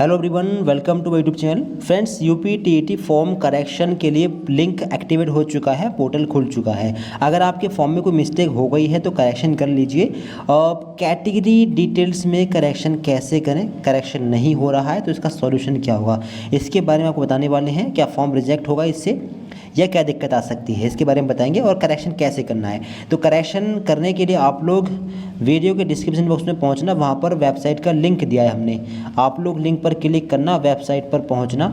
Hello everyone, welcome to my YouTube channel. Friends, UP TET form correction के लिए link activate हो चुका है, पोर्टल खुल चुका है। अगर आपके फॉर्म में कोई मिस्टेक हो गई है तो करेक्शन कर लीजिए। कैटेगरी डिटेल्स में करेक्शन कैसे करें, करेक्शन नहीं हो रहा है तो इसका सॉल्यूशन क्या होगा, इसके बारे में आपको बताने वाले हैं। क्या फॉर्म रिजेक्ट होगा इससे या क्या दिक्कत आ सकती है, इसके बारे में बताएंगे और करेक्शन कैसे करना है। तो करेक्शन करने के लिए आप लोग वीडियो के डिस्क्रिप्शन बॉक्स में पहुंचना, वहां पर वेबसाइट का लिंक दिया है हमने, आप लोग लिंक पर क्लिक करना, वेबसाइट पर पहुंचना।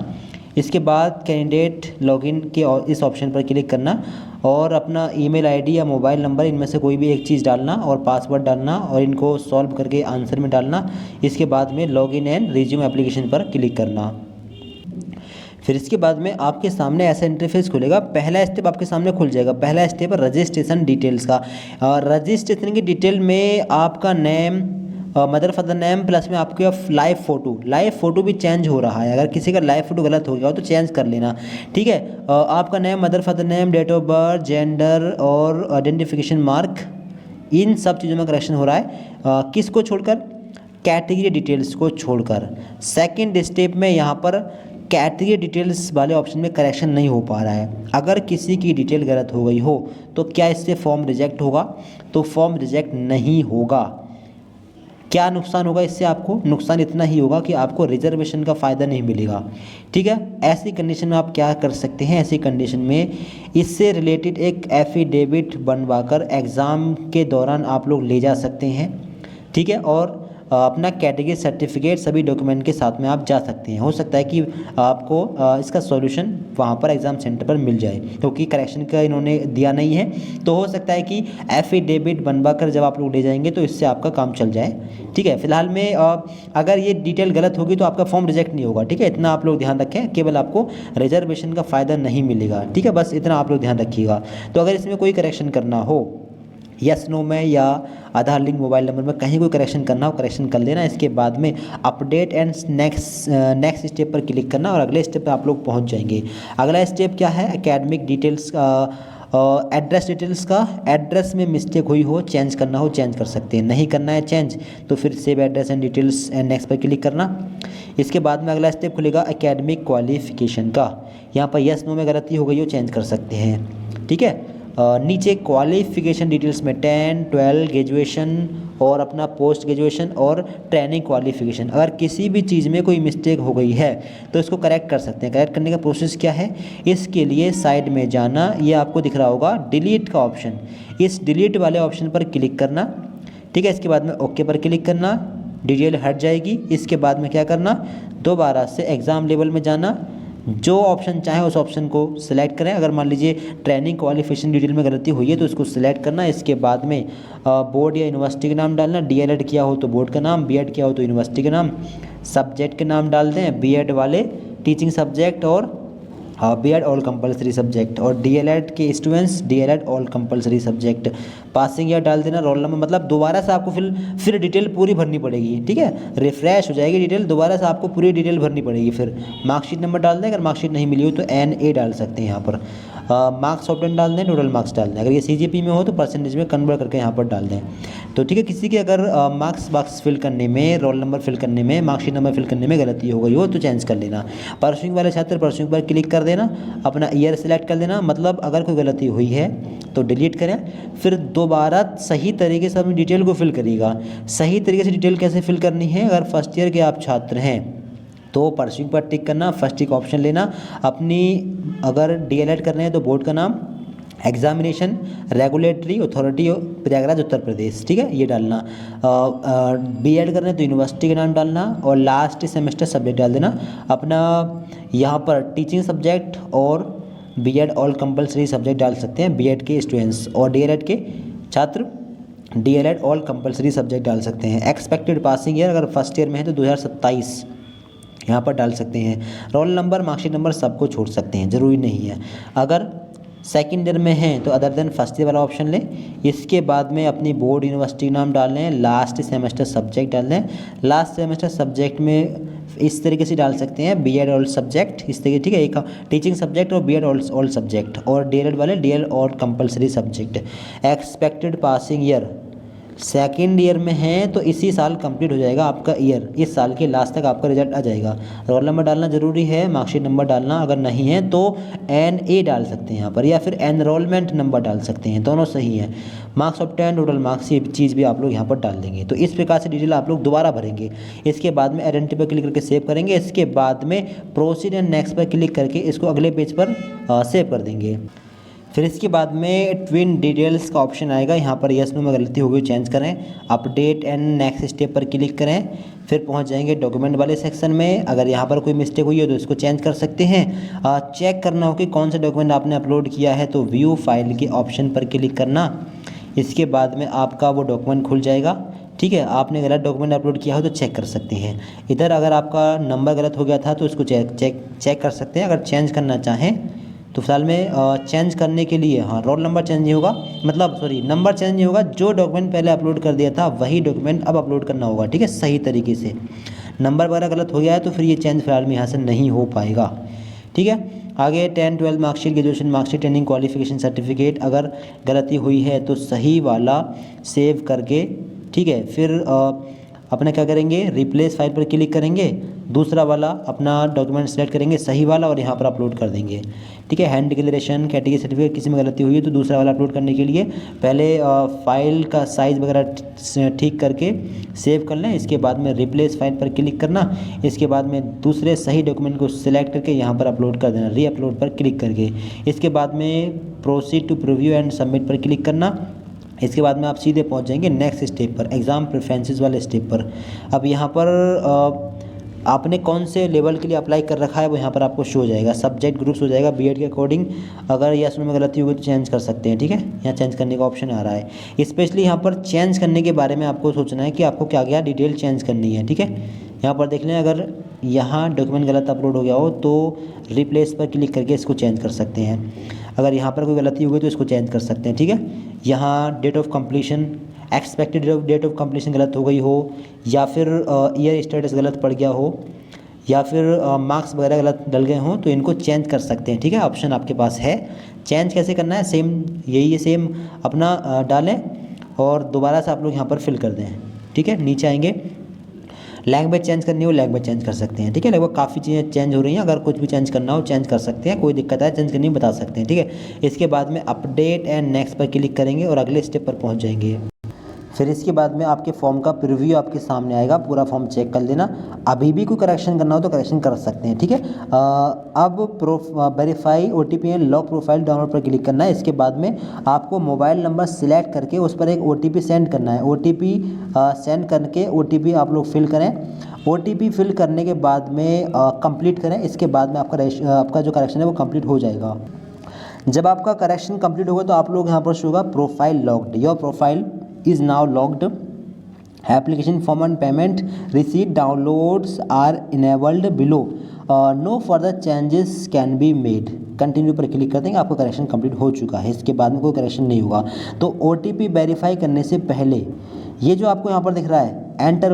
इसके बाद कैंडिडेट लॉगिन के इस ऑप्शन पर क्लिक करना और अपना ईमेल आईडी या मोबाइल नंबर इनमें से कोई भी एक चीज़ डालना और पासवर्ड डालना और इनको सॉल्व करके आंसर में डालना। इसके बाद में लॉगिन एंड रिज्यूम एप्लीकेशन पर क्लिक करना। फिर इसके बाद में आपके सामने ऐसा इंटरफेस खुलेगा। पहला स्टेप आपके सामने खुल जाएगा। पहला स्टेप है रजिस्ट्रेशन डिटेल्स का। रजिस्ट्रेशन की डिटेल में आपका name, mother father name plus में आपके लाइव फ़ोटो भी चेंज हो रहा है। अगर किसी का लाइव फ़ोटो गलत हो गया हो तो चेंज कर लेना, ठीक है। आपका name, mother father name, date of birth, gender और आइडेंटिफिकेशन मार्क, इन सब चीज़ों में करेक्शन हो रहा है। किसको छोड़कर? कैटेगरी डिटेल्स को छोड़कर। सेकेंड स्टेप में यहाँ पर कैटेगरी डिटेल्स वाले ऑप्शन में करेक्शन नहीं हो पा रहा है। अगर किसी की डिटेल गलत हो गई हो तो क्या इससे फॉर्म रिजेक्ट होगा? तो फॉर्म रिजेक्ट नहीं होगा। क्या नुकसान होगा इससे? आपको नुकसान इतना ही होगा कि आपको रिजर्वेशन का फ़ायदा नहीं मिलेगा, ठीक है। ऐसी कंडीशन में आप क्या कर सकते हैं? ऐसी कंडीशन में इससे रिलेटेड एक एफिडेविट बनवाकर एग्ज़ाम के दौरान आप लोग ले जा सकते हैं, ठीक है। और अपना कैटेगरी सर्टिफिकेट सभी डॉक्यूमेंट के साथ में आप जा सकते हैं। हो सकता है कि आपको इसका सॉल्यूशन वहाँ पर एग्ज़ाम सेंटर पर मिल जाए, क्योंकि करेक्शन का इन्होंने दिया नहीं है। तो हो सकता है कि एफिडेविट बनवा कर जब आप लोग ले जाएंगे तो इससे आपका काम चल जाए, ठीक है। फिलहाल में अगर ये डिटेल गलत होगी तो आपका फॉर्म रिजेक्ट नहीं होगा, ठीक है। इतना आप लोग ध्यान रखें, केवल आपको रिजर्वेशन का फ़ायदा नहीं मिलेगा, ठीक है। बस इतना आप लोग ध्यान रखिएगा। तो अगर इसमें कोई करेक्शन करना हो, यस नो में या आधार लिंक मोबाइल नंबर में कहीं कोई करेक्शन करना हो, करेक्शन कर लेना। इसके बाद में अपडेट एंड नेक्स्ट स्टेप पर क्लिक करना और अगले स्टेप पर आप लोग पहुंच जाएंगे। अगला स्टेप क्या है? एकेडमिक डिटेल्स का, एड्रेस डिटेल्स का। एड्रेस में मिस्टेक हुई हो, चेंज करना हो, चेंज कर सकते हैं। नहीं करना है चेंज तो फिर save address and details and next पर क्लिक करना। इसके बाद में अगला स्टेप खुलेगा एकेडमिक क्वालिफिकेशन का। यहाँ पर यस नो में गलती हो गई हो, चेंज कर सकते हैं, ठीक है। नीचे क्वालिफ़िकेशन डिटेल्स में 10, 12 ग्रेजुएशन और अपना पोस्ट ग्रेजुएशन और ट्रेनिंग क्वालिफ़िकेशन, अगर किसी भी चीज़ में कोई मिस्टेक हो गई है तो इसको करेक्ट कर सकते हैं। करेक्ट करने का प्रोसेस क्या है? इसके लिए साइड में जाना, ये आपको दिख रहा होगा डिलीट का ऑप्शन, इस डिलीट वाले ऑप्शन पर क्लिक करना, ठीक है। इसके बाद में ओके पर क्लिक करना, डिटेल हट जाएगी। इसके बाद में क्या करना? दोबारा से एग्ज़ाम लेवल में जाना, जो ऑप्शन चाहे उस ऑप्शन को सिलेक्ट करें। अगर मान लीजिए ट्रेनिंग क्वालिफिकेशन डिटेल में गलती हुई है तो इसको सिलेक्ट करना। इसके बाद में बोर्ड या यूनिवर्सिटी का नाम डालना। डीएलएड किया हो तो बोर्ड का नाम, बीएड किया हो तो यूनिवर्सिटी का नाम, सब्जेक्ट के नाम डाल दें, बीएड वाले टीचिंग सब्जेक्ट और बीएड ऑल कंपलसरी सब्जेक्ट, और डीएलएड के students DElEd all compulsory subject. Passing year डाल देना, रोल नंबर, मतलब दोबारा से आपको फिर डिटेल पूरी भरनी पड़ेगी, ठीक है। रिफ्रेश हो जाएगी डिटेल, दोबारा से आपको पूरी डिटेल भरनी पड़ेगी। फिर मार्कशीट नंबर डाल दें, अगर मार्कशीट नहीं मिली हो तो NA डाल सकते हैं यहाँ पर। मार्क्स ऑप्टेन डाल दें, टोटल मार्क्स डाल दें। अगर ये CGP में हो तो परसेंटेज में कन्वर्ट करके यहाँ पर डाल दें, तो ठीक है। किसी के अगर मार्क्स बॉक्स फिल करने में, रोल नंबर फिल करने में, मार्कशीट नंबर फिल करने में गलती हो गई हो तो चेंज कर लेना। परसुइंग वाले छात्र परसुइंग पर क्लिक कर देना, अपना ईयर सेलेक्ट कर देना, मतलब अगर कोई गलती हुई है तो डिलीट करें, फिर दोबारा सही तरीके से अपनी डिटेल को फिल करिएगा। सही तरीके से डिटेल कैसे फिल करनी है? अगर फर्स्ट ईयर के आप छात्र हैं तो परसुइंग पर टिक करना, फर्स्ट टिक ऑप्शन लेना। अपनी अगर डीएलएड कर रहे हैं तो बोर्ड का नाम, examination regulatory authority Prayagraj Uttar Pradesh, ठीक है, ये डालना। बीएड कर रहे हैं तो यूनिवर्सिटी का नाम डालना और लास्ट सेमेस्टर सब्जेक्ट डाल देना अपना। यहाँ पर टीचिंग सब्जेक्ट और बीएड ऑल कंपलसरी सब्जेक्ट डाल सकते हैं बीएड के स्टूडेंट्स, और डीएलएड के छात्र डीएलएड ऑल कंपलसरी सब्जेक्ट डाल सकते हैं। एक्सपेक्टेड पासिंग ईयर अगर फर्स्ट ईयर में है तो 2027 यहाँ पर डाल सकते हैं। रोल नंबर, मार्कशीट नंबर सबको छोड़ सकते हैं, ज़रूरी नहीं है। अगर सेकेंड ईयर में हैं तो अदर देन फर्स्ट ईयर वाला ऑप्शन लें। इसके बाद में अपनी बोर्ड यूनिवर्सिटी नाम डाल लें, लास्ट सेमेस्टर सब्जेक्ट डाल लें। लास्ट सेमेस्टर सब्जेक्ट में इस तरीके से डाल सकते हैं बीएड ऑल सब्जेक्ट, इस तरीके, ठीक है। एक टीचिंग सब्जेक्ट और बीएड ऑल सब्जेक्ट, और डीएलएड वाले डीएल और compulsory subject. Expected passing year second year में हैं तो इसी साल कंप्लीट हो जाएगा आपका ईयर, इस साल के लास्ट तक आपका रिजल्ट आ जाएगा। रोल नंबर डालना ज़रूरी है, मार्कशीट नंबर डालना, अगर नहीं है तो NA डाल सकते हैं यहाँ पर, या फिर एनरोलमेंट नंबर डाल सकते हैं, दोनों सही है। मार्क्स ऑफ 10, टोटल मार्क्स, ये चीज़ भी आप लोग यहाँ पर डाल देंगे। तो इस प्रकार से डिटेल आप लोग दोबारा भरेंगे। इसके बाद में आइडेंटिटी पर क्लिक करके सेव करेंगे। इसके बाद में प्रोसीड एंड नेक्स्ट पर क्लिक करके इसको अगले पेज पर सेव कर देंगे। फिर इसके बाद में ट्विन डिटेल्स का ऑप्शन आएगा, यहाँ पर यस नो में गलती हो गई चेंज करें, अपडेट एंड नेक्स्ट स्टेप पर क्लिक करें। फिर पहुँच जाएंगे डॉक्यूमेंट वाले सेक्शन में। अगर यहाँ पर कोई मिस्टेक हुई है तो इसको चेंज कर सकते हैं। चेक करना हो कि कौन सा डॉक्यूमेंट आपने अपलोड किया है तो व्यू फाइल के ऑप्शन पर क्लिक करना। इसके बाद में आपका वो डॉक्यूमेंट खुल जाएगा। ठीक है, आपने गलत डॉक्यूमेंट अपलोड किया हो तो चेक कर सकते हैं। इधर अगर आपका नंबर गलत हो गया था तो इसको चेक कर सकते हैं। अगर चेंज करना चाहें तो फिलहाल में चेंज करने के लिए, हाँ, रोल नंबर चेंज नहीं होगा, मतलब सॉरी नंबर चेंज नहीं होगा, जो डॉक्यूमेंट पहले अपलोड कर दिया था वही डॉक्यूमेंट अब अपलोड करना होगा। ठीक है, सही तरीके से। नंबर वगैरह गलत हो गया है तो फिर ये चेंज फिलहाल में यहाँ से नहीं हो पाएगा। ठीक है, आगे 10, 12 marksheet, graduation marksheet, training qualification certificate, अगर गलती हुई है तो सही वाला सेव करके, ठीक है, फिर अपना क्या करेंगे, रिप्लेस फाइल पर क्लिक करेंगे, दूसरा वाला अपना डॉक्यूमेंट सेलेक्ट करेंगे सही वाला और यहाँ पर अपलोड कर देंगे। ठीक है, हैंड डिक्लेरेशन, कैटेगरी सर्टिफिकेट, किसी में गलती हुई है तो दूसरा वाला अपलोड करने के लिए पहले फाइल का साइज़ वगैरह ठीक करके सेव कर लें। इसके बाद में रिप्लेस फाइल पर क्लिक करना। इसके बाद में दूसरे सही डॉक्यूमेंट को सिलेक्ट करके यहाँ पर अपलोड कर देना, री अपलोड पर क्लिक करके। इसके बाद में proceed to preview and submit पर क्लिक करना। इसके बाद में आप सीधे पहुंच जाएंगे नेक्स्ट स्टेप पर, एग्ज़ाम प्रेफरेंसेस वाले स्टेप पर। अब यहाँ पर आपने कौन से लेवल के लिए अप्लाई कर रखा है वो यहाँ पर आपको शो हो जाएगा। सब्जेक्ट ग्रुप्स हो जाएगा बीएड के अकॉर्डिंग। अगर यस में गलती होगी तो चेंज कर सकते हैं। ठीक है, यहाँ चेंज करने का ऑप्शन आ रहा है। स्पेशली यहाँ पर चेंज करने के बारे में आपको सोचना है कि आपको क्या क्या डिटेल चेंज करनी है। ठीक है, यहाँ पर देख लें, अगर यहाँ डॉक्यूमेंट गलत अपलोड हो गया हो तो रिप्लेस पर क्लिक करके इसको चेंज कर सकते हैं। अगर यहाँ पर कोई गलती हो गई तो इसको चेंज कर सकते हैं। ठीक है, यहाँ date of completion, expected date of completion गलत हो गई हो, या फिर ईयर स्टेटस गलत पड़ गया हो, या फिर मार्क्स वगैरह गलत डल गए हों तो इनको चेंज कर सकते हैं। ठीक है, ऑप्शन आपके पास है। चेंज कैसे करना है, सेम यही है, सेम अपना डालें और दोबारा से आप लोग यहाँ पर फिल कर दें। ठीक है, नीचे आएंगे, लैंग्वेज चेंज करनी हो लैंग्वेज चेंज कर सकते हैं। ठीक है, लगभग काफ़ी चीज़ें चेंज हो रही हैं, अगर कुछ भी चेंज करना हो चेंज कर सकते हैं, कोई दिक्कत है चेंज करनी बता सकते हैं। ठीक है, इसके बाद में अपडेट एंड नेक्स्ट पर क्लिक करेंगे और अगले स्टेप पर पहुंच जाएंगे। फिर इसके बाद में आपके फॉर्म का प्रीव्यू आपके सामने आएगा, पूरा फॉर्म चेक कर लेना। अभी भी कोई करेक्शन करना हो तो करेक्शन कर सकते हैं। ठीक है, अब verify OTP and lock profile download पर क्लिक करना है। इसके बाद में आपको मोबाइल नंबर सिलेक्ट करके उस पर एक OTP सेंड करना है। OTP सेंड करके OTP आप लोग फिल करें। OTP फिल करने के बाद में कंप्लीट करें। इसके बाद में आपका जो करेक्शन है वो कंप्लीट हो जाएगा। जब आपका करेक्शन कंप्लीट होगा तो आप लोग यहाँ पर शो होगा profile locked, your profile is now locked, application form and payment receipt downloads are enabled below, no further changes can be made, continue पर क्लिक कर देंगे, आपका करेक्शन कंप्लीट हो चुका है। इसके बाद में कोई करेक्शन नहीं होगा। तो OTP वेरीफाई करने से पहले ये जो आपको यहाँ पर दिख रहा है एंटर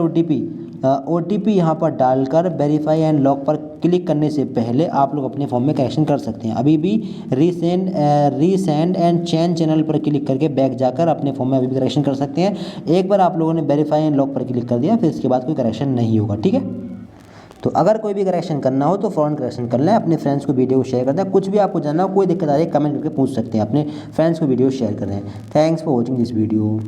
OTP यहाँ पर डालकर वेरीफाई एंड लॉक पर क्लिक करने से पहले आप लोग अपने फॉर्म में करेक्शन कर सकते हैं। अभी भी रीसेंड एंड चेंज चैनल पर क्लिक करके बैक जाकर अपने फॉर्म में अभी भी करेक्शन कर सकते हैं। एक बार आप लोगों ने वेरीफाई एंड लॉक पर क्लिक कर दिया फिर इसके बाद कोई करेक्शन नहीं होगा। ठीक है, तो अगर कोई भी करेक्शन करना हो तो फ़ौरन करेक्शन कर लें, अपने फ्रेंड्स को वीडियो शेयर कर दें। कुछ भी आपको जानना हो, कोई दिक्कत आ रही है कमेंट करके पूछ सकते हैं, अपने फ्रेंड्स को वीडियो शेयर करें। Thanks for watching this video.